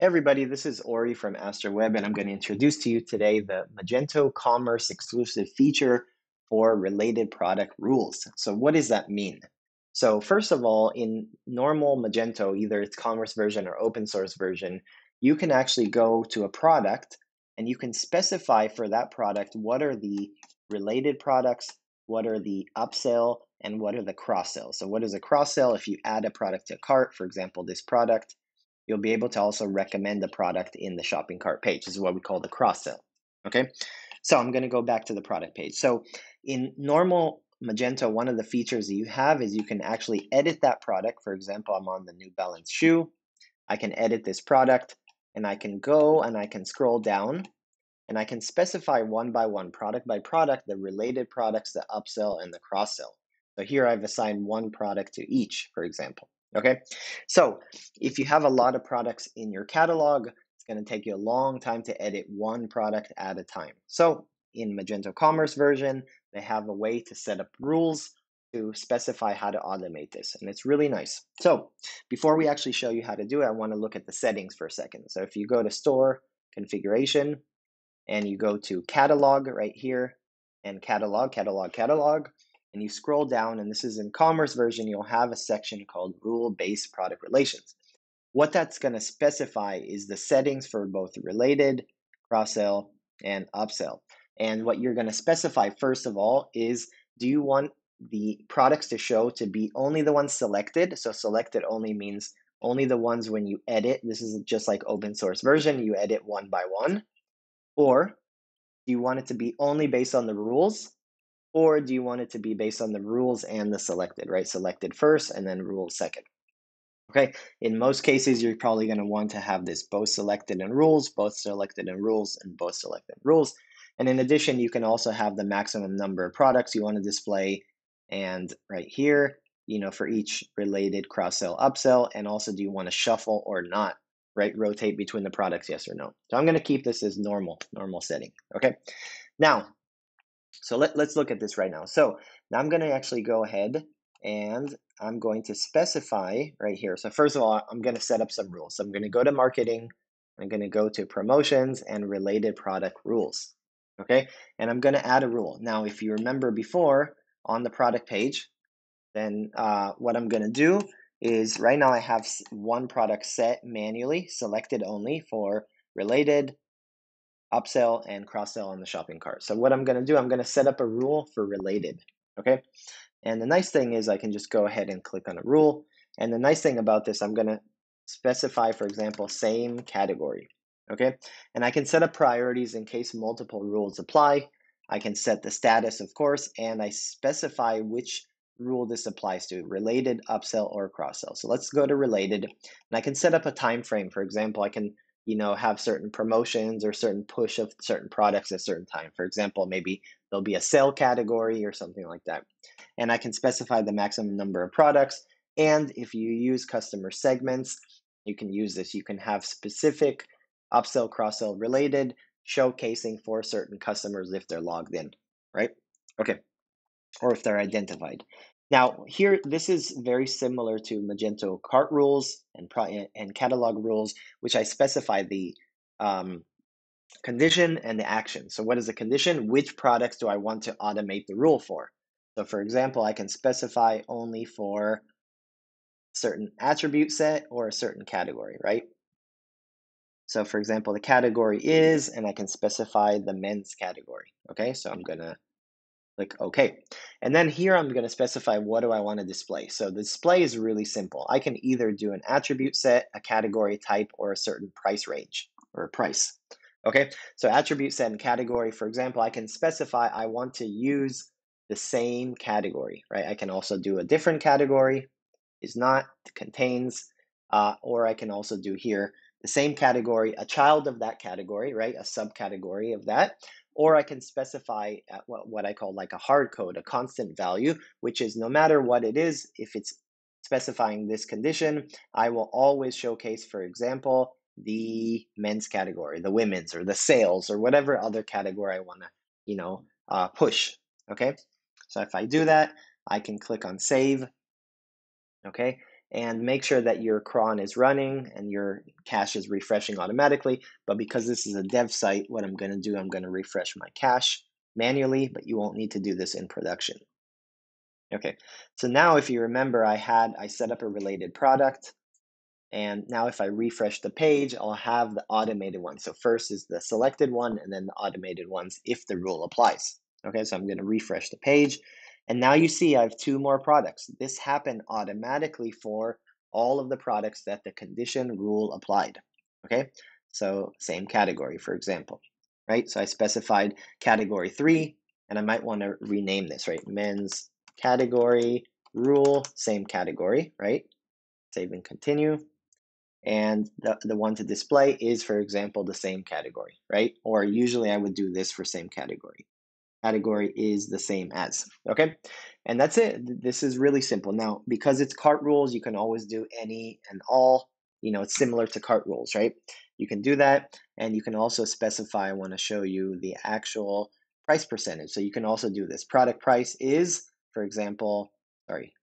Everybody, this is Ori from AstroWeb, and I'm going to introduce to you today the Magento Commerce exclusive feature for related product rules. So what does that mean? So first of all, in normal Magento, either it's commerce version or open source version, you can actually go to a product and you can specify for that product what are the related products, what are the upsell, and what are the cross-sell. So what is a cross-sell? If you add a product to a cart, for example, this product, you'll be able to also recommend the product in the shopping cart page. This is what we call the cross sell. Okay, so I'm going to go back to the product page. So in normal Magento, one of the features that you have is you can actually edit that product. For example, I'm on the New Balance shoe. I can edit this product and I can go and I can scroll down and I can specify one by one, product by product, the related products, the upsell and the cross sell. So here I've assigned one product to each, for example. Okay, so if you have a lot of products in your catalog, it's going to take you a long time to edit one product at a time. So in Magento Commerce version, they have a way to set up rules to specify how to automate this, and it's really nice. So before we actually show you how to do it, I want to look at the settings for a second. So if you go to Store, Configuration, and you go to Catalog right here, and Catalog, Catalog, Catalog, and you scroll down, and this is in Commerce version, you'll have a section called Rule-Based Product Relations. What that's going to specify is the settings for both related, cross-sell, and upsell. And what you're going to specify, first of all, is do you want the products to show to be only the ones selected? So selected only means only the ones when you edit. This is just like open source version. You edit one by one. Or do you want it to be only based on the rules? Or do you want it to be based on the rules and the selected, right? Selected first and then rules second. Okay, in most cases, you're probably going to want to have this both selected and rules, both selected and rules, and both selected rules. And in addition, you can also have the maximum number of products you want to display. And right here, for each related cross-sell, upsell, and also do you want to shuffle or not, right? Rotate between the products, yes or no. So I'm going to keep this as normal setting. Okay, now, so let's look at this right now. So now I'm going to actually go ahead and I'm going to specify right here. So first of all, I'm going to set up some rules. So I'm going to go to marketing. I'm going to go to promotions and related product rules. Okay. And I'm going to add a rule. Now, if you remember before on the product page, then what I'm going to do is right now I have one product set manually selected only for related, upsell, and cross-sell on the shopping cart. So what I'm going to do, I'm going to set up a rule for related. Okay. And the nice thing is I can just go ahead and click on a rule. And the nice thing about this, I'm going to specify, for example, same category. Okay. And I can set up priorities in case multiple rules apply. I can set the status, of course, and I specify which rule this applies to, related, upsell, or cross-sell. So let's go to related, and I can set up a time frame. For example, I can have certain promotions or certain push of certain products at a certain time. For example, maybe there'll be a sale category or something like that. And I can specify the maximum number of products. And if you use customer segments, you can use this. You can have specific upsell, cross-sell related showcasing for certain customers if they're logged in, right? Okay, or if they're identified. Now here, this is very similar to Magento cart rules and catalog rules, which I specify the condition and the action. So what is the condition? Which products do I want to automate the rule for? So for example, I can specify only for a certain attribute set or a certain category, right? So for example, the category is, and I can specify the men's category. Okay, so I'm gonna click OK. And then here I'm going to specify what do I want to display. So the display is really simple. I can either do an attribute set, a category type, or a certain price range or a price. Okay, so attribute set and category, for example, I can specify I want to use the same category, right? I can also do a different category, is not, contains, or I can also do here the same category, a child of that category, right? A subcategory of that. Or I can specify what I call like a hard code, a constant value, which is no matter what it is, if it's specifying this condition, I will always showcase, for example, the men's category, the women's, or the sales, or whatever other category I want to, push. Okay, so if I do that, I can click on save. Okay, and make sure that your cron is running and your cache is refreshing automatically. But because this is a dev site, what I'm going to do, I'm going to refresh my cache manually, but you won't need to do this in production. Okay, so now if you remember, I set up a related product. And now if I refresh the page, I'll have the automated one. So first is the selected one and then the automated ones if the rule applies. Okay, so I'm going to refresh the page. And now you see I have two more products. This happened automatically for all of the products that the condition rule applied. Okay, so same category, for example, right? So I specified category 3, and I might want to rename this, right? Men's category rule, same category, right? Save and continue. And the one to display is, for example, the same category, right? Or usually I would do this for same category. Category is the same as, okay? And that's it. This is really simple. Now, because it's cart rules, you can always do any and all. It's similar to cart rules, right? You can do that. And you can also specify, I want to show you the actual price percentage. So you can also do this. Product price is, for example, sorry,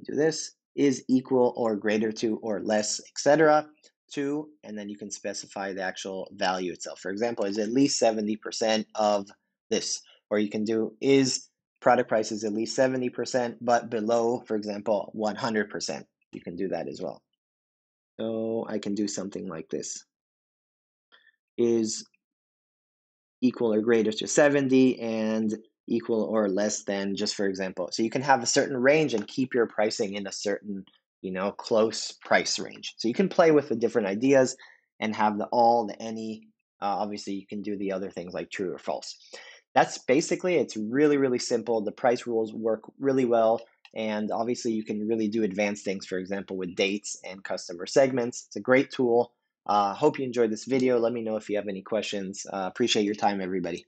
do this, is equal or greater to or less, etc. to, and then you can specify the actual value itself. For example, is at least 70% of this, or you can do is product price is at least 70%, but below, for example, 100%. You can do that as well. So I can do something like this. Is equal or greater to 70 and equal or less than, just for example. So you can have a certain range and keep your pricing in a certain, close price range. So you can play with the different ideas and have the all, the any. Obviously, you can do the other things like true or false. That's basically, it's really, really simple. The price rules work really well. And obviously, you can really do advanced things, for example, with dates and customer segments. It's a great tool. Hope you enjoyed this video. Let me know if you have any questions. Appreciate your time, everybody.